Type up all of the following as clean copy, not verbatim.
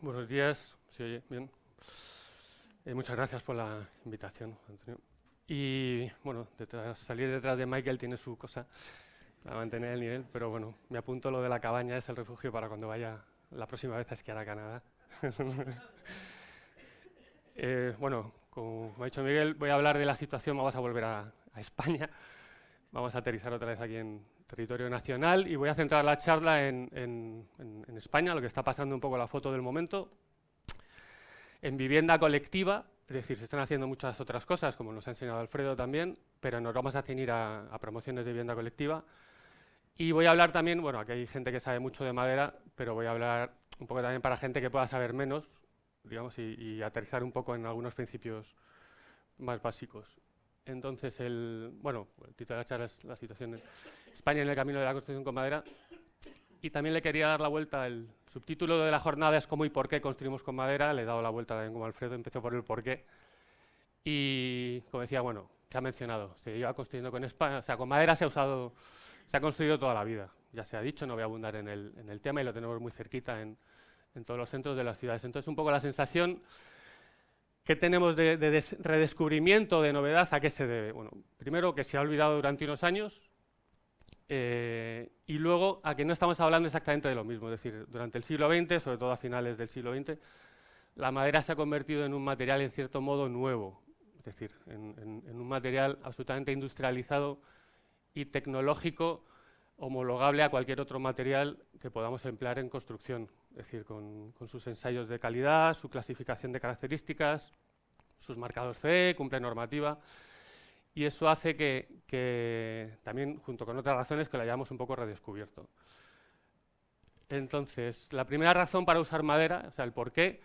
Buenos días, ¿se oye bien? Muchas gracias por la invitación, Antonio. Y bueno, salir detrás de Michael tiene su cosa para mantener el nivel, pero bueno, me apunto lo de la cabaña, es el refugio para cuando vaya la próxima vez a esquiar a Canadá. Bueno, como me ha dicho Miguel, voy a hablar de la situación, vamos a volver a España, vamos a aterrizar otra vez aquí en territorio nacional y voy a centrar la charla en España, lo que está pasando un poco la foto del momento. En vivienda colectiva, es decir, se están haciendo muchas otras cosas, como nos ha enseñado Alfredo también, pero nos vamos a ceñir a promociones de vivienda colectiva. Y voy a hablar también, bueno, aquí hay gente que sabe mucho de madera, pero voy a hablar un poco también para gente que pueda saber menos, digamos, y aterrizar un poco en algunos principios más básicos. Entonces, el título de la charla es la situación en España en el camino de la construcción con madera. Y también le quería dar la vuelta, el subtítulo de la jornada es cómo y por qué construimos con madera, le he dado la vuelta también como Alfredo, empezó por el por qué. Y como decía, bueno, que ha mencionado, se iba construyendo con España, o sea, con madera se ha construido toda la vida, ya se ha dicho, no voy a abundar en el tema y lo tenemos muy cerquita en todos los centros de las ciudades. Entonces, un poco la sensación que tenemos de redescubrimiento, de novedad, ¿a qué se debe? Bueno, primero que se ha olvidado durante unos años, y luego a que no estamos hablando exactamente de lo mismo, es decir, durante el siglo XX, sobre todo a finales del siglo XX, la madera se ha convertido en un material en cierto modo nuevo, es decir, en un material absolutamente industrializado y tecnológico homologable a cualquier otro material que podamos emplear en construcción, es decir, con sus ensayos de calidad, su clasificación de características, sus marcados CE, cumple normativa. Y eso hace que también, junto con otras razones, que lo hayamos un poco redescubierto. Entonces, la primera razón para usar madera, o sea, el porqué,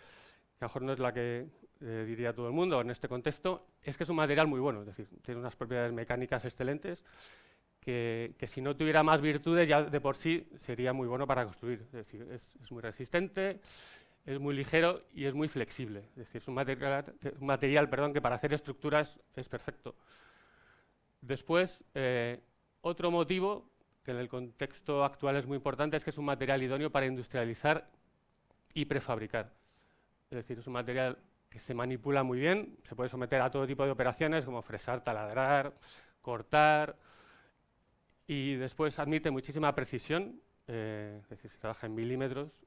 que a lo mejor no es la que diría todo el mundo en este contexto, es que es un material muy bueno, es decir, tiene unas propiedades mecánicas excelentes, que si no tuviera más virtudes ya de por sí sería muy bueno para construir. Es decir, es muy resistente, es muy ligero y es muy flexible. Es decir, es un material que para hacer estructuras es perfecto. Después, otro motivo, que en el contexto actual es muy importante, es que es un material idóneo para industrializar y prefabricar. Es decir, es un material que se manipula muy bien, se puede someter a todo tipo de operaciones, como fresar, taladrar, cortar, y después admite muchísima precisión, es decir, se trabaja en milímetros.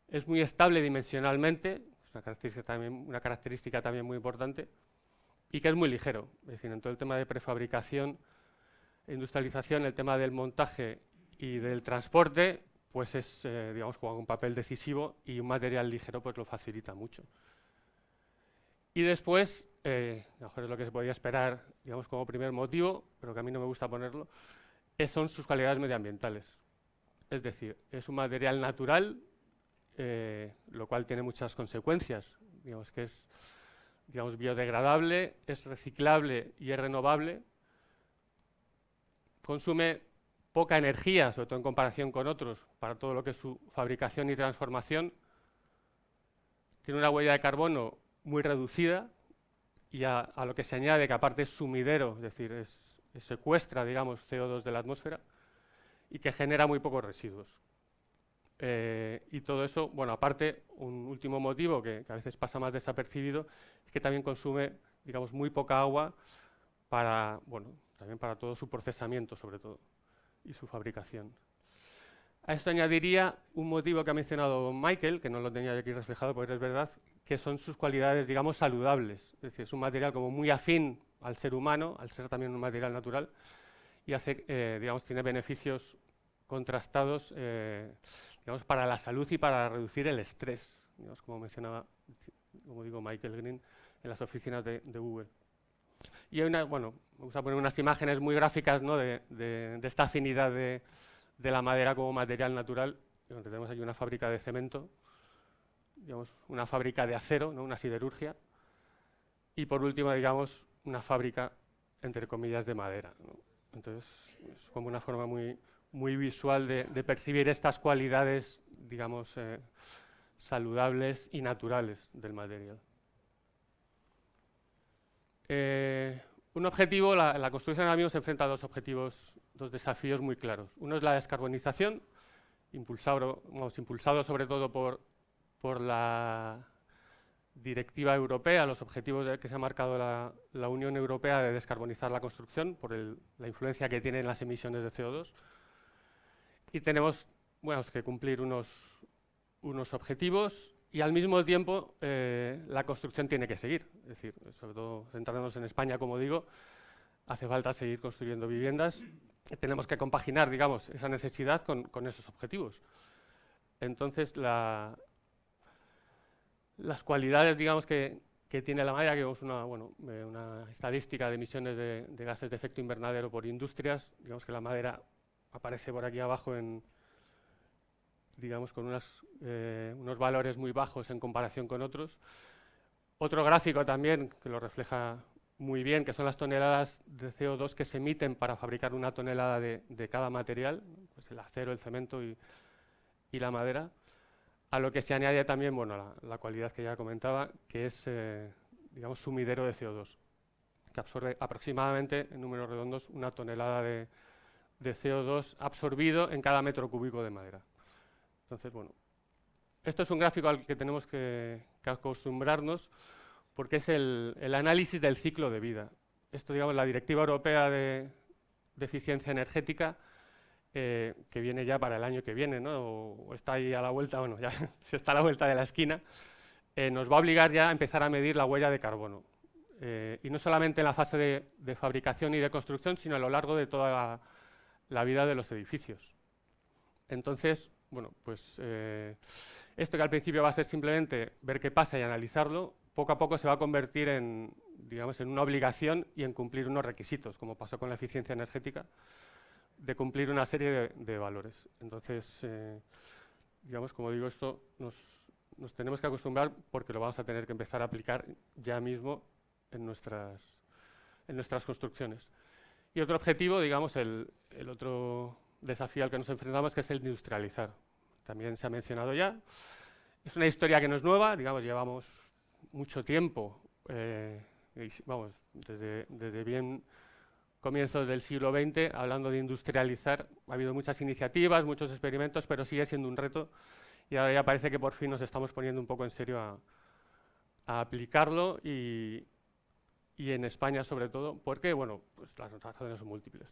Es muy estable dimensionalmente, es una característica también muy importante, y que es muy ligero. Es decir, en todo el tema de prefabricación e industrialización, el tema del montaje y del transporte, pues es, digamos, juega un papel decisivo y un material ligero pues lo facilita mucho. Y después, a lo mejor es lo que se podría esperar, digamos, como primer motivo, pero que a mí no me gusta ponerlo, son sus cualidades medioambientales. Es decir, es un material natural, lo cual tiene muchas consecuencias. Digamos que es biodegradable, es reciclable y es renovable. Consume poca energía, sobre todo en comparación con otros, para todo lo que es su fabricación y transformación. Tiene una huella de carbono muy reducida y a lo que se añade que aparte es sumidero, es decir, secuestra, digamos, CO2 de la atmósfera y que genera muy pocos residuos. Y todo eso, bueno, aparte, un último motivo que a veces pasa más desapercibido, es que también consume, digamos, muy poca agua para, bueno, también para todo su procesamiento, sobre todo, y su fabricación. A esto añadiría un motivo que ha mencionado Michael, que no lo tenía aquí reflejado, porque es verdad, que son sus cualidades, digamos, saludables. Es decir, es un material como muy afín al ser humano, al ser también un material natural, y hace, digamos, tiene beneficios contrastados, digamos, para la salud y para reducir el estrés, digamos, como mencionaba, como digo, Michael Green, en las oficinas de Google. Y hay me gusta poner unas imágenes muy gráficas, ¿no?, de esta afinidad de la madera como material natural. Tenemos aquí una fábrica de cemento, digamos, una fábrica de acero, ¿no?, una siderurgia, y por último, digamos, una fábrica, entre comillas, de madera, ¿no? Entonces, es como una forma muy visual de percibir estas cualidades, digamos, saludables y naturales del material. Un objetivo, la construcción ahora mismo se enfrenta a dos objetivos, dos desafíos muy claros. Uno es la descarbonización, impulsado sobre todo por por la directiva europea, los objetivos que se ha marcado la Unión Europea de descarbonizar la construcción, por la influencia que tienen las emisiones de CO2. Y tenemos que cumplir unos objetivos y al mismo tiempo la construcción tiene que seguir. Es decir, sobre todo centrándonos en España, como digo, hace falta seguir construyendo viviendas. Tenemos que compaginar, digamos, esa necesidad con esos objetivos. Entonces, las cualidades, digamos, que tiene la madera, que es una estadística de emisiones de gases de efecto invernadero por industrias, digamos que la madera aparece por aquí abajo digamos, con unos valores muy bajos en comparación con otros. Otro gráfico también que lo refleja muy bien, que son las toneladas de CO2 que se emiten para fabricar una tonelada de cada material, pues el acero, el cemento y la madera, a lo que se añade también la cualidad que ya comentaba, que es digamos, sumidero de CO2, que absorbe aproximadamente, en números redondos, una tonelada de CO2 absorbido en cada metro cúbico de madera. Entonces, bueno, esto es un gráfico al que tenemos que acostumbrarnos, porque es el análisis del ciclo de vida. Esto, digamos, la Directiva Europea de Eficiencia Energética, que viene ya para el año que viene, ¿no? O está ahí a la vuelta, bueno, ya se está a la vuelta de la esquina, nos va a obligar ya a empezar a medir la huella de carbono. Y no solamente en la fase de fabricación y de construcción, sino a lo largo de toda la vida de los edificios. Entonces, bueno, pues esto que al principio va a ser simplemente ver qué pasa y analizarlo, poco a poco se va a convertir en, digamos, en una obligación y en cumplir unos requisitos, como pasó con la eficiencia energética, de cumplir una serie de valores. Entonces, digamos, como digo, esto nos tenemos que acostumbrar porque lo vamos a tener que empezar a aplicar ya mismo en nuestras construcciones. Y otro objetivo, digamos, el otro desafío al que nos enfrentamos, que es el industrializar. También se ha mencionado ya. Es una historia que no es nueva, digamos, llevamos mucho tiempo, vamos, desde bien comienzos del siglo XX, hablando de industrializar. Ha habido muchas iniciativas, muchos experimentos, pero sigue siendo un reto y ahora ya parece que por fin nos estamos poniendo un poco en serio a aplicarlo y en España sobre todo, porque bueno, pues las razones son múltiples.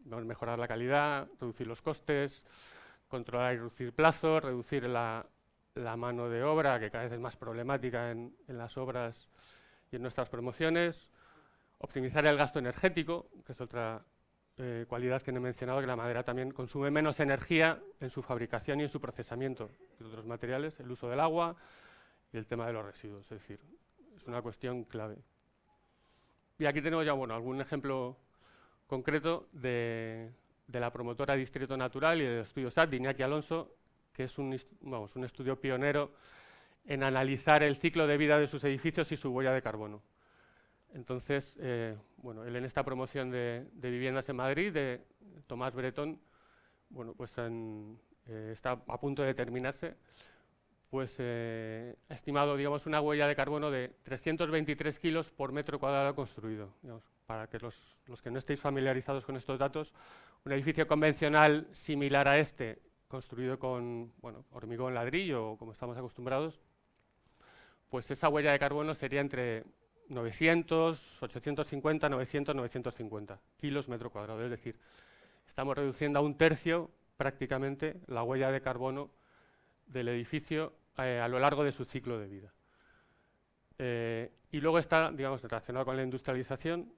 Vamos a mejorar la calidad, reducir los costes, controlar y reducir plazos, reducir la mano de obra, que cada vez es más problemática en las obras y en nuestras promociones, optimizar el gasto energético, que es otra cualidad que no he mencionado, que la madera también consume menos energía en su fabricación y en su procesamiento que otros materiales, el uso del agua y el tema de los residuos, es decir, es una cuestión clave. Y aquí tenemos ya algún ejemplo concreto de la promotora Distrito Natural y del estudio SAT de Iñaki Alonso, que es un estudio pionero en analizar el ciclo de vida de sus edificios y su huella de carbono. Entonces, él en esta promoción de viviendas en Madrid, de Tomás Bretón, pues está a punto de terminarse, pues ha estimado, digamos, una huella de carbono de 323 kilos por metro cuadrado construido. Digamos, para que los que no estéis familiarizados con estos datos, un edificio convencional similar a este, construido con hormigón ladrillo, como estamos acostumbrados, pues esa huella de carbono sería entre 900, 850, 900, 950 kilos metro cuadrado. Es decir, estamos reduciendo a un tercio prácticamente la huella de carbono del edificio a lo largo de su ciclo de vida. Y luego está, digamos, relacionado con la industrialización,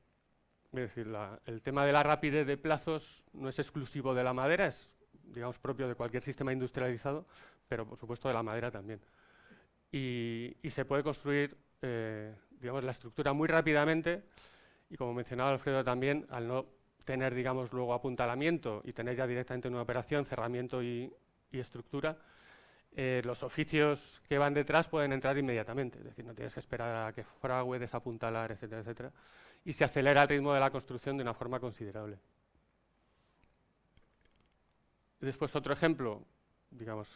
es decir, el tema de la rapidez de plazos no es exclusivo de la madera, es, digamos, propio de cualquier sistema industrializado, pero por supuesto de la madera también. Y se puede construir, digamos, la estructura muy rápidamente y, como mencionaba Alfredo también, al no tener, digamos, luego apuntalamiento y tener ya directamente en una operación cerramiento y estructura, los oficios que van detrás pueden entrar inmediatamente, es decir, no tienes que esperar a que frague, desapuntalar, etcétera, etcétera, y se acelera el ritmo de la construcción de una forma considerable. Después otro ejemplo, digamos,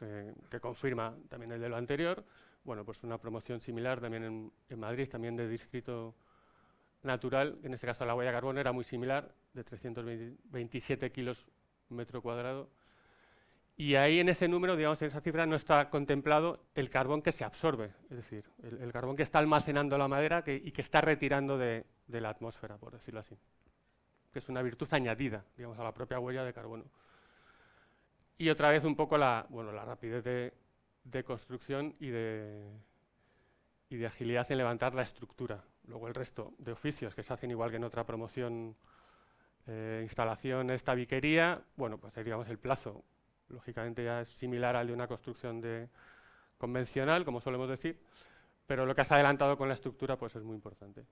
que confirma también el de lo anterior, pues una promoción similar también en Madrid, también de Distrito Natural, en este caso la huella de carbono era muy similar, de 327 kilos metro cuadrado, Y ahí en ese número, digamos, en esa cifra no está contemplado el carbón que se absorbe, es decir, el carbón que está almacenando la madera y que está retirando de la atmósfera, por decirlo así, que es una virtud añadida, digamos, a la propia huella de carbono. Y otra vez un poco la rapidez de construcción y de agilidad en levantar la estructura. Luego el resto de oficios que se hacen igual que en otra promoción, instalación, tabiquería, bueno, pues digamos el plazo, lógicamente ya es similar al de una construcción convencional, como solemos decir, pero lo que has adelantado con la estructura pues es muy importante.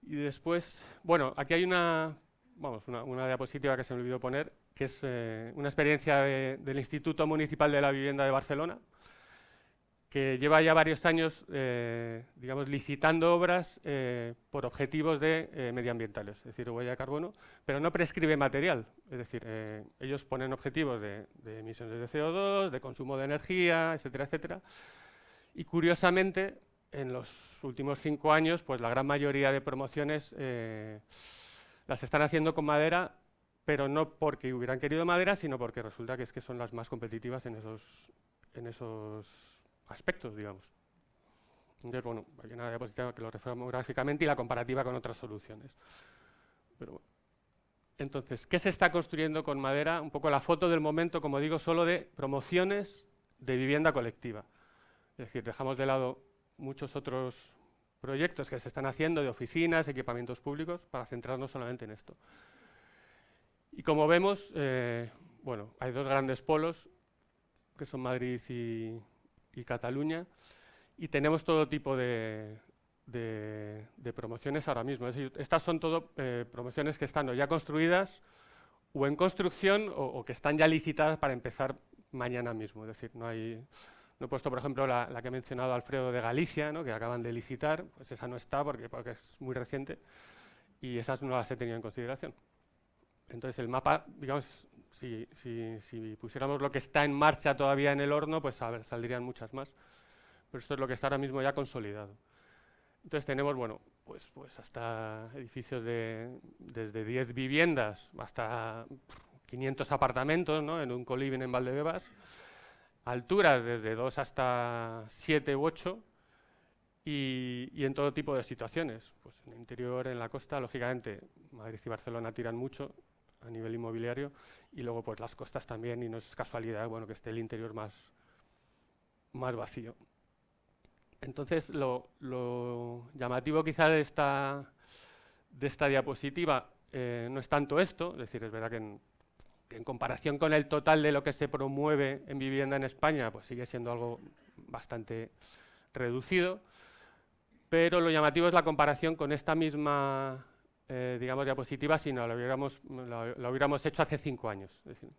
Y después, bueno, aquí hay una diapositiva que se me olvidó poner, que es una experiencia del Instituto Municipal de la Vivienda de Barcelona, que lleva ya varios años, digamos, licitando obras por objetivos medioambientales, es decir, huella de carbono, pero no prescribe material. Es decir, ellos ponen objetivos de emisiones de CO2, de consumo de energía, etcétera, etcétera. Y curiosamente, en los últimos 5 años, pues la gran mayoría de promociones las están haciendo con madera, pero no porque hubieran querido madera, sino porque resulta que son las más competitivas en esos aspectos, digamos. Entonces, bueno, hay una diapositiva que lo refleja gráficamente y la comparativa con otras soluciones. Pero bueno. Entonces, ¿qué se está construyendo con madera? Un poco la foto del momento, como digo, solo de promociones de vivienda colectiva. Es decir, dejamos de lado muchos otros proyectos que se están haciendo de oficinas, equipamientos públicos, para centrarnos solamente en esto. Y como vemos, bueno, hay 2 grandes polos, que son Madrid y Cataluña, y tenemos todo tipo de promociones ahora mismo. Es decir, estas son todo promociones que están o ya construidas o en construcción o que están ya licitadas para empezar mañana mismo. Es decir, no he puesto, por ejemplo, la que ha mencionado Alfredo de Galicia, ¿no?, que acaban de licitar, pues esa no está porque es muy reciente y esas no las he tenido en consideración. Entonces el mapa, digamos, si pusiéramos lo que está en marcha todavía en el horno, pues saldrían muchas más. Pero esto es lo que está ahora mismo ya consolidado. Entonces tenemos, bueno, pues hasta edificios desde 10 viviendas hasta 500 apartamentos, ¿no?, en un coliving en Valdebebas, alturas desde 2 hasta 7 u 8 y en todo tipo de situaciones. Pues en el interior, en la costa, lógicamente, Madrid y Barcelona tiran mucho a nivel inmobiliario y luego pues las costas también, y no es casualidad, bueno, que esté el interior más vacío. Entonces, lo llamativo quizá de esta diapositiva no es tanto esto, es decir, es verdad que en comparación con el total de lo que se promueve en vivienda en España, pues sigue siendo algo bastante reducido, pero lo llamativo es la comparación con esta misma, digamos, diapositiva si no lo hubiéramos hecho hace 5 años. Es decir,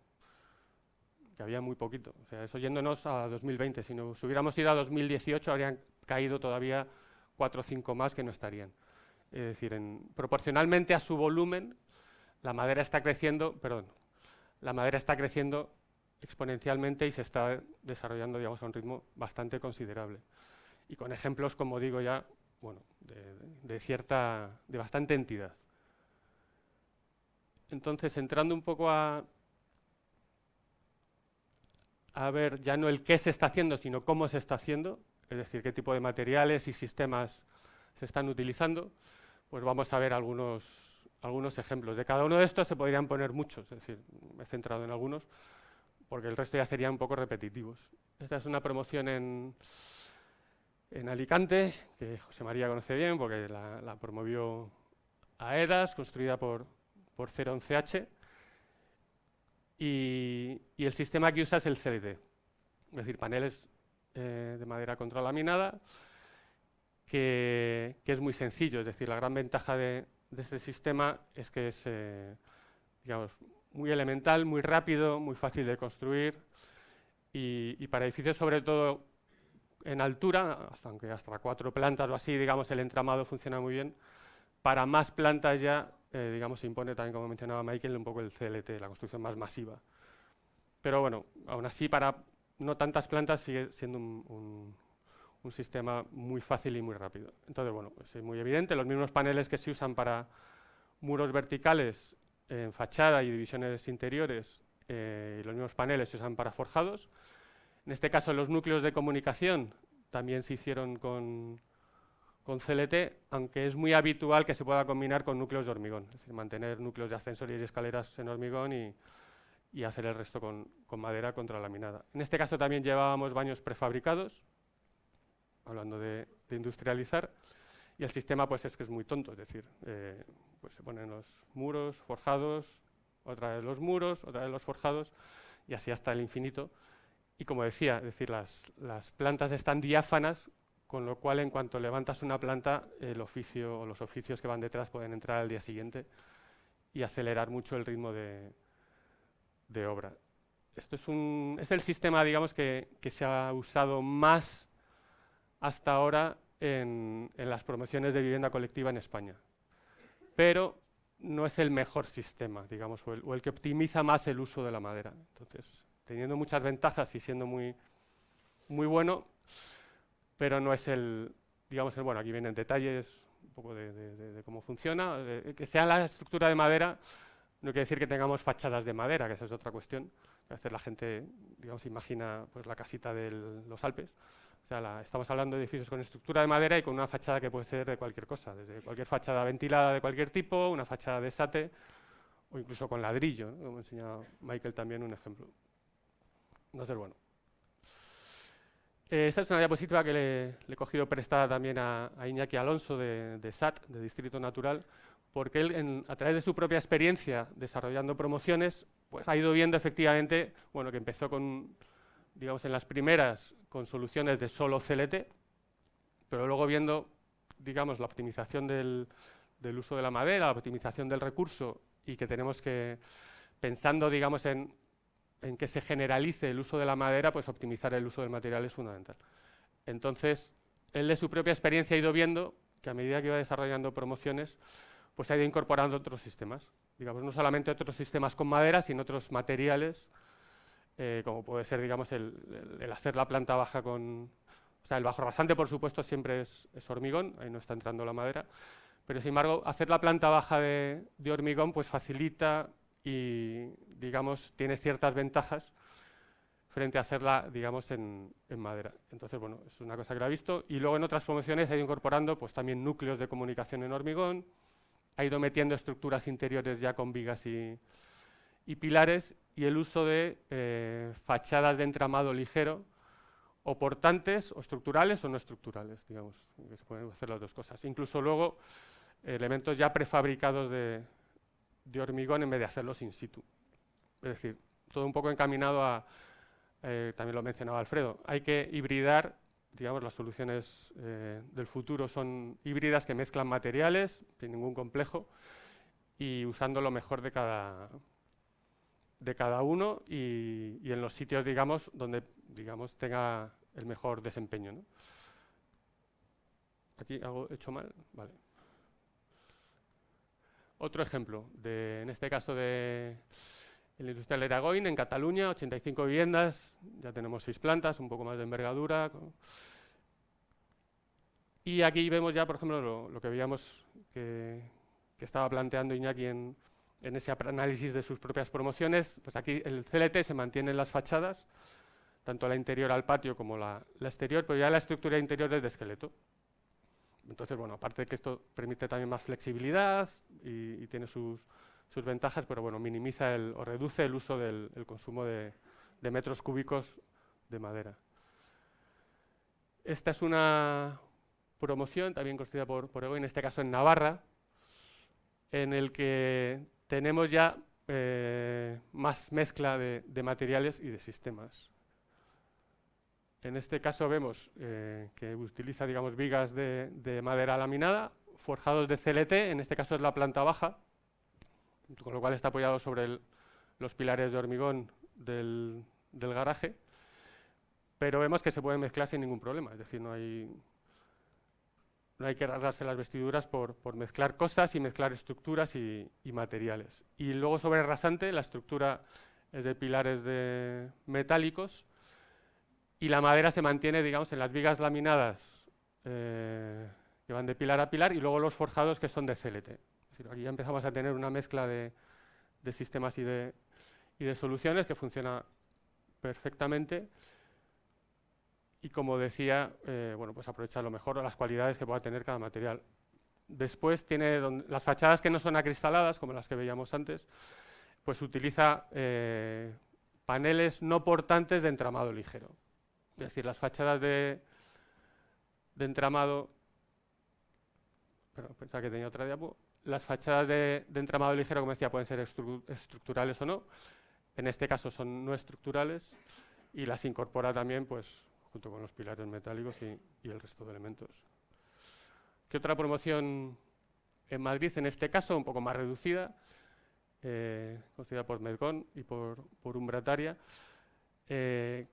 que había muy poquito. O sea, eso yéndonos a 2020. Si nos hubiéramos ido a 2018, habrían caído todavía 4 o 5 más que no estarían. Es decir, proporcionalmente a su volumen, la madera está creciendo exponencialmente y se está desarrollando, digamos, a un ritmo bastante considerable. Y con ejemplos, como digo ya, bueno, de bastante entidad. Entonces, entrando un poco a ver ya no el qué se está haciendo, sino cómo se está haciendo, es decir, qué tipo de materiales y sistemas se están utilizando, pues vamos a ver algunos ejemplos. De cada uno de estos se podrían poner muchos, es decir, me he centrado en algunos, porque el resto ya serían un poco repetitivos. Esta es una promoción en Alicante, que José María conoce bien, porque la promovió AEDAS, construida por 011H, y el sistema que usa es el CLT, es decir, paneles de madera contralaminada, que es muy sencillo. Es decir, la gran ventaja de este sistema es que es, digamos, muy elemental, muy rápido, muy fácil de construir y para edificios, sobre todo en altura, aunque hasta 4 plantas o así, digamos, el entramado funciona muy bien. Para más plantas ya, digamos, se impone también, como mencionaba Michael, un poco el CLT, la construcción más masiva. Pero bueno, aún así, para no tantas plantas sigue siendo un sistema muy fácil y muy rápido. Entonces, bueno, pues es muy evidente, los mismos paneles que se usan para muros verticales en fachada y divisiones interiores y los mismos paneles se usan para forjados. En este caso, los núcleos de comunicación también se hicieron con CLT, aunque es muy habitual que se pueda combinar con núcleos de hormigón, es decir, mantener núcleos de ascensores y escaleras en hormigón y hacer el resto con madera contralaminada. En este caso también llevábamos baños prefabricados, hablando de industrializar, y el sistema pues es que es muy tonto, es decir, pues se ponen los muros forjados, otra vez los muros, otra vez los forjados, y así hasta el infinito. Y como decía, es decir, las plantas están diáfanas, con lo cual en cuanto levantas una planta, el oficio o los oficios que van detrás pueden entrar al día siguiente y acelerar mucho el ritmo de obra. Esto es el sistema, digamos, que se ha usado más hasta ahora en las promociones de vivienda colectiva en España. Pero no es el mejor sistema, digamos, o el que optimiza más el uso de la madera. Entonces, teniendo muchas ventajas y siendo muy bueno, pero no es digamos, bueno, aquí vienen detalles un poco de cómo funciona. Que sea la estructura de madera no quiere decir que tengamos fachadas de madera, que esa es otra cuestión. A veces la gente, digamos, imagina pues, la casita de los Alpes. O sea, estamos hablando de edificios con estructura de madera y con una fachada que puede ser de cualquier cosa, desde cualquier fachada ventilada de cualquier tipo, una fachada de sate o incluso con ladrillo, ¿no? Como enseña Michael también un ejemplo. Entonces, bueno. Esta es una diapositiva que le he cogido prestada también a Iñaki Alonso de SAT, de Distrito Natural, porque él, a través de su propia experiencia desarrollando promociones, pues ha ido viendo efectivamente, bueno, que empezó con, digamos, en las primeras con soluciones de solo CLT, pero luego viendo, digamos, la optimización del uso de la madera, la optimización del recurso y que tenemos que, pensando, digamos, en que se generalice el uso de la madera, pues optimizar el uso del material es fundamental. Entonces, él de su propia experiencia ha ido viendo que a medida que iba desarrollando promociones, pues ha ido incorporando otros sistemas. Digamos, no solamente otros sistemas con madera, sino otros materiales, como puede ser, digamos, el hacer la planta baja con... O sea, el bajo rasante, por supuesto, siempre es hormigón, ahí no está entrando la madera, pero sin embargo, hacer la planta baja de hormigón, pues facilita y, digamos, tiene ciertas ventajas frente a hacerla, digamos, en madera. Entonces, bueno, es una cosa que lo ha visto. Y luego en otras promociones ha ido incorporando pues, también núcleos de comunicación en hormigón, ha ido metiendo estructuras interiores ya con vigas y pilares, y el uso de fachadas de entramado ligero, o portantes, o estructurales o no estructurales, digamos, que se pueden hacer las dos cosas. Incluso luego elementos ya prefabricados de hormigón en vez de hacerlos in situ. Es decir, todo un poco encaminado a, también lo mencionaba Alfredo, hay que hibridar, digamos, las soluciones del futuro son híbridas que mezclan materiales sin ningún complejo y usando lo mejor de cada uno y en los sitios, digamos, donde, digamos, tenga el mejor desempeño, ¿no? Aquí algo hecho mal, vale. Otro ejemplo, en este caso de el industrial de Eragoin, en Cataluña, 85 viviendas, ya tenemos 6 plantas, un poco más de envergadura. Y aquí vemos ya, por ejemplo, lo que veíamos que estaba planteando Iñaki en ese análisis de sus propias promociones. Pues aquí el CLT se mantiene en las fachadas, tanto la interior al patio como la exterior, pero ya la estructura interior es de esqueleto. Entonces, bueno, aparte de que esto permite también más flexibilidad y tiene sus ventajas, pero bueno, minimiza o reduce el uso del consumo de metros cúbicos de madera. Esta es una promoción también construida por Ego, en este caso en Navarra, en el que tenemos ya más mezcla de materiales y de sistemas. En este caso vemos que utiliza, digamos, vigas de madera laminada, forjados de CLT, en este caso es la planta baja, con lo cual está apoyado sobre los pilares de hormigón del garaje, pero vemos que se pueden mezclar sin ningún problema, es decir, no hay que rasgarse las vestiduras por mezclar cosas y mezclar estructuras y materiales. Y luego sobre el rasante, la estructura es de pilares metálicos, y la madera se mantiene, digamos, en las vigas laminadas que van de pilar a pilar y luego los forjados que son de CLT. Es decir, aquí ya empezamos a tener una mezcla de sistemas y y de soluciones, que funciona perfectamente. Y como decía, bueno, pues aprovecha lo mejor las cualidades que pueda tener cada material. Después tiene las fachadas que no son acristaladas, como las que veíamos antes, pues utiliza paneles no portantes de entramado ligero. Es decir, las fachadas de entramado... Perdón, pensaba que tenía otra diapo. Las fachadas de entramado ligero, como decía, pueden ser estructurales o no. En este caso son no estructurales y las incorpora también, pues, junto con los pilares metálicos y el resto de elementos. ¿Qué otra promoción en Madrid? En este caso, un poco más reducida, construida por Medcon y por Umbrataria, que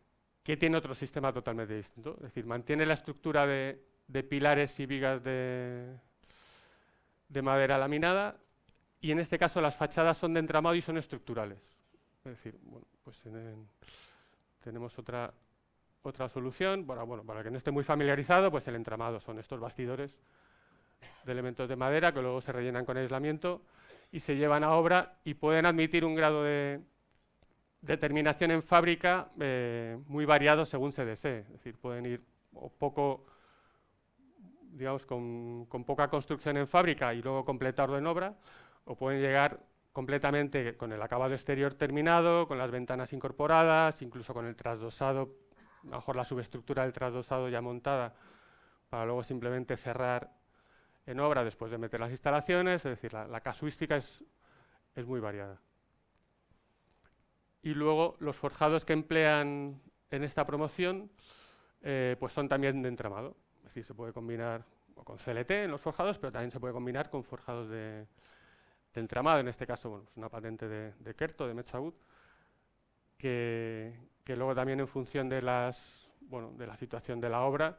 tiene otro sistema totalmente distinto. Es decir, mantiene la estructura de pilares y vigas de madera laminada, y en este caso las fachadas son de entramado y son estructurales. Es decir, bueno, pues tenemos otra solución. Bueno, para el que no esté muy familiarizado, pues el entramado son estos bastidores de elementos de madera que luego se rellenan con aislamiento y se llevan a obra y pueden admitir un grado de terminación en fábrica muy variado según se desee. Es decir, pueden ir poco, digamos, con poca construcción en fábrica y luego completarlo en obra, o pueden llegar completamente con el acabado exterior terminado, con las ventanas incorporadas, incluso con el trasdosado, a lo mejor la subestructura del trasdosado ya montada, para luego simplemente cerrar en obra después de meter las instalaciones. Es decir, la casuística es muy variada. Y luego los forjados que emplean en esta promoción pues son también de entramado. Es decir, se puede combinar con CLT en los forjados, pero también se puede combinar con forjados de entramado. En este caso, bueno, es una patente de Kerto, de Metsawood, que luego también en función de la situación de la obra,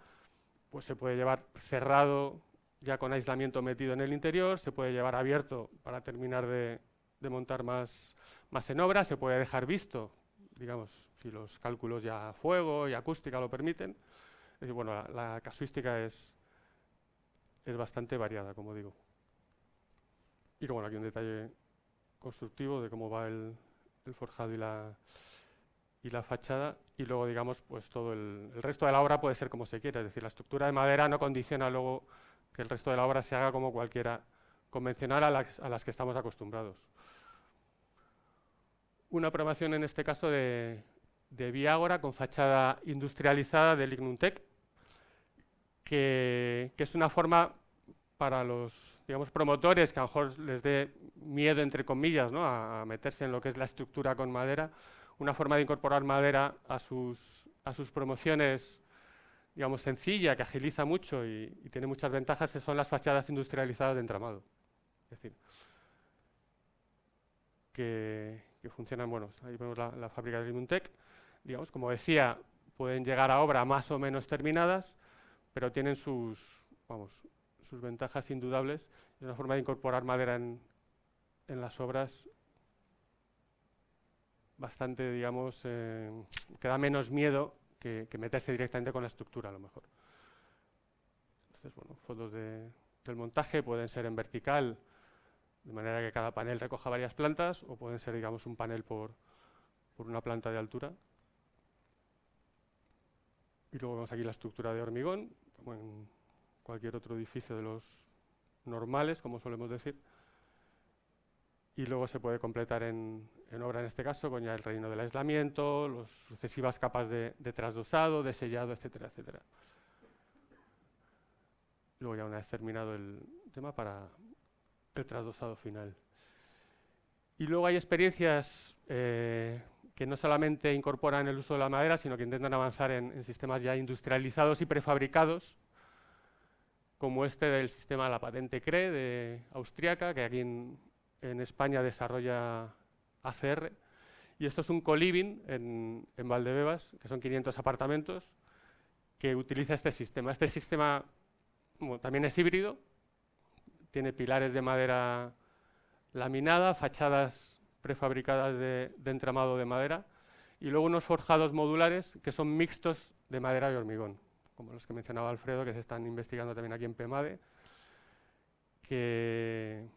pues se puede llevar cerrado ya con aislamiento metido en el interior, se puede llevar abierto para terminar de montar más en obra, se puede dejar visto, digamos, si los cálculos ya a fuego y acústica lo permiten. Es decir, bueno, la casuística es bastante variada, como digo. Y bueno, aquí un detalle constructivo de cómo va el forjado y la fachada, y luego, digamos, pues todo el resto de la obra puede ser como se quiera. Es decir, la estructura de madera no condiciona luego que el resto de la obra se haga como cualquiera convencional a las que estamos acostumbrados. Una promoción en este caso de Viagora con fachada industrializada de Lignum Tech, que es una forma para los, digamos, promotores que a lo mejor les dé miedo, entre comillas, ¿no?, a meterse en lo que es la estructura con madera, una forma de incorporar madera a sus promociones, digamos, sencilla, que agiliza mucho y tiene muchas ventajas, que son las fachadas industrializadas de entramado. Es decir, que funcionan, bueno, ahí vemos la fábrica de Lignum Tech. Digamos, como decía, pueden llegar a obra más o menos terminadas, pero tienen sus ventajas indudables. Es una forma de incorporar madera en las obras bastante, digamos, que da menos miedo que meterse directamente con la estructura, a lo mejor. Entonces, bueno, fotos del montaje pueden ser en vertical, de manera que cada panel recoja varias plantas, o pueden ser, digamos, un panel por una planta de altura. Y luego vemos aquí la estructura de hormigón, como en cualquier otro edificio de los normales, como solemos decir. Y luego se puede completar en obra, en este caso, con ya el relleno del aislamiento, las sucesivas capas de trasdosado, de sellado, etcétera, etcétera. Luego ya una vez terminado el tema para el trasdosado final. Y luego hay experiencias que no solamente incorporan el uso de la madera, sino que intentan avanzar en sistemas ya industrializados y prefabricados, como este del sistema de la patente CRE de austriaca, que aquí en España desarrolla ACR. Y esto es un co-living en Valdebebas, que son 500 apartamentos, que utiliza este sistema. Este sistema, bueno, también es híbrido, tiene pilares de madera laminada, fachadas prefabricadas de entramado de madera, y luego unos forjados modulares que son mixtos de madera y hormigón, como los que mencionaba Alfredo, que se están investigando también aquí en PEMADE, que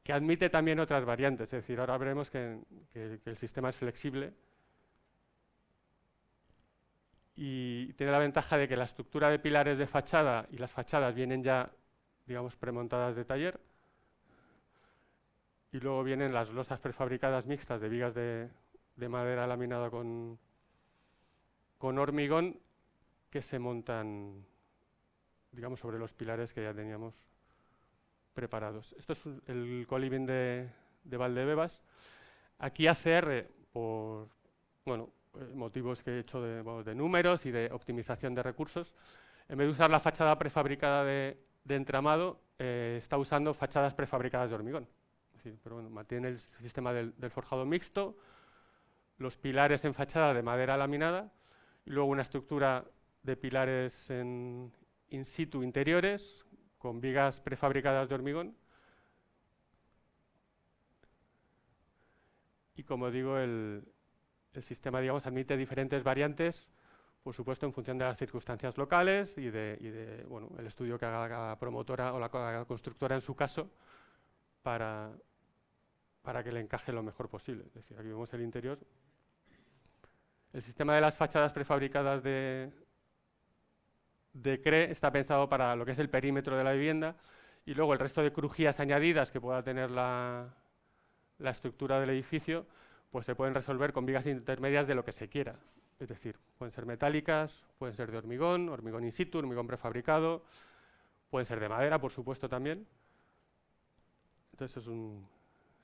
que admite también otras variantes. Es decir, ahora veremos que el sistema es flexible y tiene la ventaja de que la estructura de pilares de fachada y las fachadas vienen ya, digamos, premontadas de taller, y luego vienen las losas prefabricadas mixtas de vigas de madera laminada con hormigón, que se montan, digamos, sobre los pilares que ya teníamos preparados. Esto es el coliving de Valdebebas. Aquí ACR, por motivos que he hecho de números y de optimización de recursos, en vez de usar la fachada prefabricada de entramado, está usando fachadas prefabricadas de hormigón. Sí, pero bueno, mantiene el sistema del forjado mixto, los pilares en fachada de madera laminada, y luego una estructura de pilares in situ interiores, con vigas prefabricadas de hormigón. Y como digo, el sistema, digamos, admite diferentes variantes, por supuesto, en función de las circunstancias locales y de bueno, el estudio que haga cada promotora o la constructora en su caso para que le encaje lo mejor posible. Es decir, aquí vemos el interior. El sistema de las fachadas prefabricadas de CRE está pensado para lo que es el perímetro de la vivienda, y luego el resto de crujías añadidas que pueda tener la estructura del edificio, pues se pueden resolver con vigas intermedias de lo que se quiera. Es decir, pueden ser metálicas, pueden ser de hormigón, hormigón in situ, hormigón prefabricado, pueden ser de madera, por supuesto, también. Entonces es un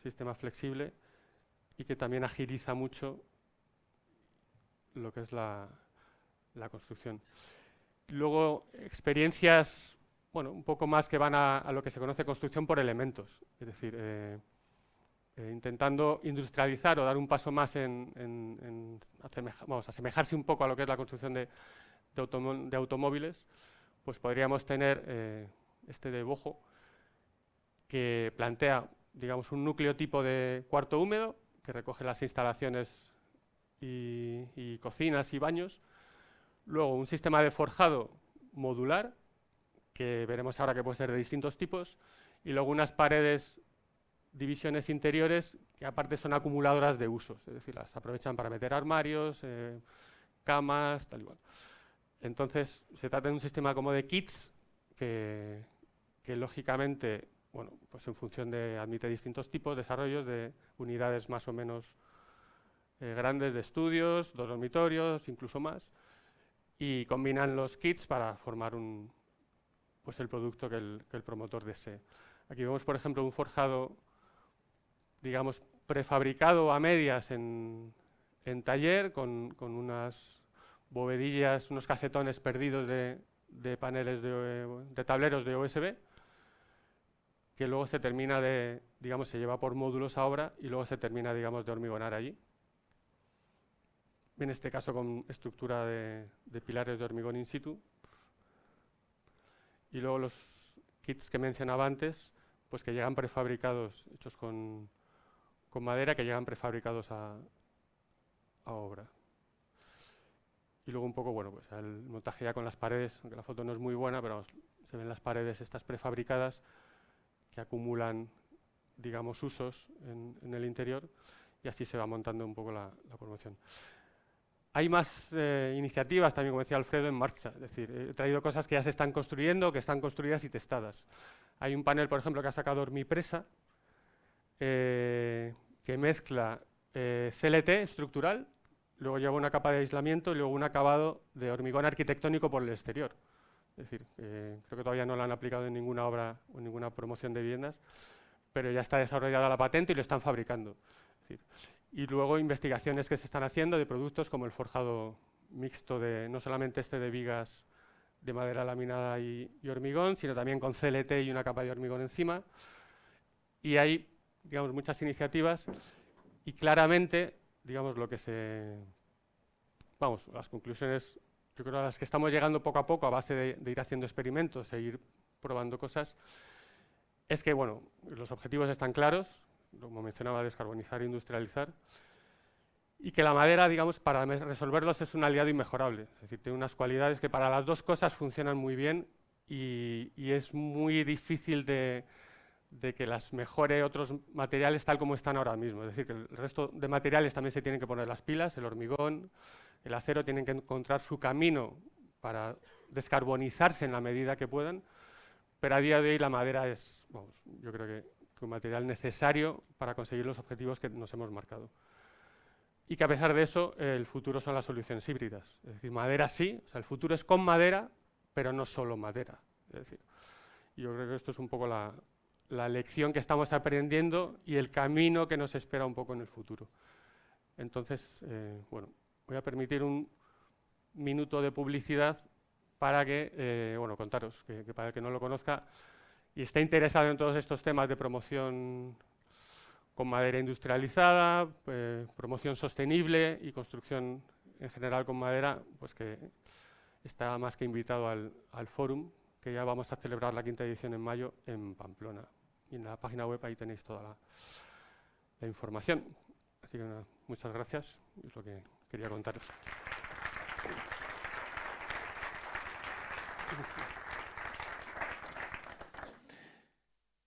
sistema flexible y que también agiliza mucho lo que es la construcción. Luego, experiencias, bueno, un poco más que van a lo que se conoce construcción por elementos. Es decir, intentando industrializar o dar un paso más en asemejarse un poco a lo que es la construcción de automóviles, pues podríamos tener este de Bojo, que plantea, digamos, un núcleo tipo de cuarto húmedo, que recoge las instalaciones y cocinas y baños. Luego, un sistema de forjado modular, que veremos ahora que puede ser de distintos tipos. Y luego unas paredes, divisiones interiores, que aparte son acumuladoras de usos. Es decir, las aprovechan para meter armarios, camas, tal y cual. Entonces, se trata de un sistema como de kits, que lógicamente, bueno, pues en función de, admite distintos tipos de desarrollos de unidades más o menos grandes de estudios, 2 dormitorios, incluso más, y combinan los kits para formar pues el producto que el promotor desee. Aquí vemos, por ejemplo, un forjado, digamos, prefabricado a medias en taller, con unas bovedillas, unos casetones perdidos de paneles de tableros de OSB, que luego se termina digamos, se lleva por módulos a obra y luego se termina, digamos, de hormigonar allí. En este caso con estructura de pilares de hormigón in situ. Y luego los kits que mencionaba antes, pues que llegan prefabricados, hechos con madera, que llegan prefabricados a obra. Y luego un poco, bueno, pues el montaje ya con las paredes, aunque la foto no es muy buena, pero vamos, se ven las paredes estas prefabricadas que acumulan, digamos, usos en el interior, y así se va montando un poco la promoción. Hay más iniciativas, también, como decía Alfredo, en marcha. Es decir, he traído cosas que ya se están construyendo, que están construidas y testadas. Hay un panel, por ejemplo, que ha sacado Hormipresa, que mezcla CLT estructural, luego lleva una capa de aislamiento y luego un acabado de hormigón arquitectónico por el exterior. Es decir, creo que todavía no lo han aplicado en ninguna obra o en ninguna promoción de viviendas, pero ya está desarrollada la patente y lo están fabricando. Es decir, y luego investigaciones que se están haciendo de productos como el forjado mixto, no solamente de vigas de madera laminada y hormigón, sino también con CLT y una capa de hormigón encima. Y hay, digamos, muchas iniciativas y claramente, digamos, las conclusiones, yo creo, a las que estamos llegando poco a poco a base de ir haciendo experimentos e ir probando cosas, es que, bueno, los objetivos están claros, como mencionaba, descarbonizar e industrializar, y que la madera, digamos, para resolverlos es un aliado inmejorable. Es decir, tiene unas cualidades que para las dos cosas funcionan muy bien y es muy difícil de de que las mejore otros materiales tal como están ahora mismo. Es decir, que el resto de materiales también se tienen que poner las pilas, el hormigón, el acero, tienen que encontrar su camino para descarbonizarse en la medida que puedan, pero a día de hoy la madera es, vamos, yo creo que un material necesario para conseguir los objetivos que nos hemos marcado. Y que a pesar de eso, el futuro son las soluciones híbridas. Es decir, madera sí, o sea, el futuro es con madera, pero no solo madera. Es decir, yo creo que esto es un poco la lección que estamos aprendiendo y el camino que nos espera un poco en el futuro. Entonces, bueno, voy a permitir un minuto de publicidad para que, bueno, contaros que para el que no lo conozca y esté interesado en todos estos temas de promoción con madera industrializada, promoción sostenible y construcción en general con madera, pues que está más que invitado al fórum, que ya vamos a celebrar la 5ª edición en mayo en Pamplona. Y en la página web ahí tenéis toda la información. Así que nada, muchas gracias, es lo que quería contaros.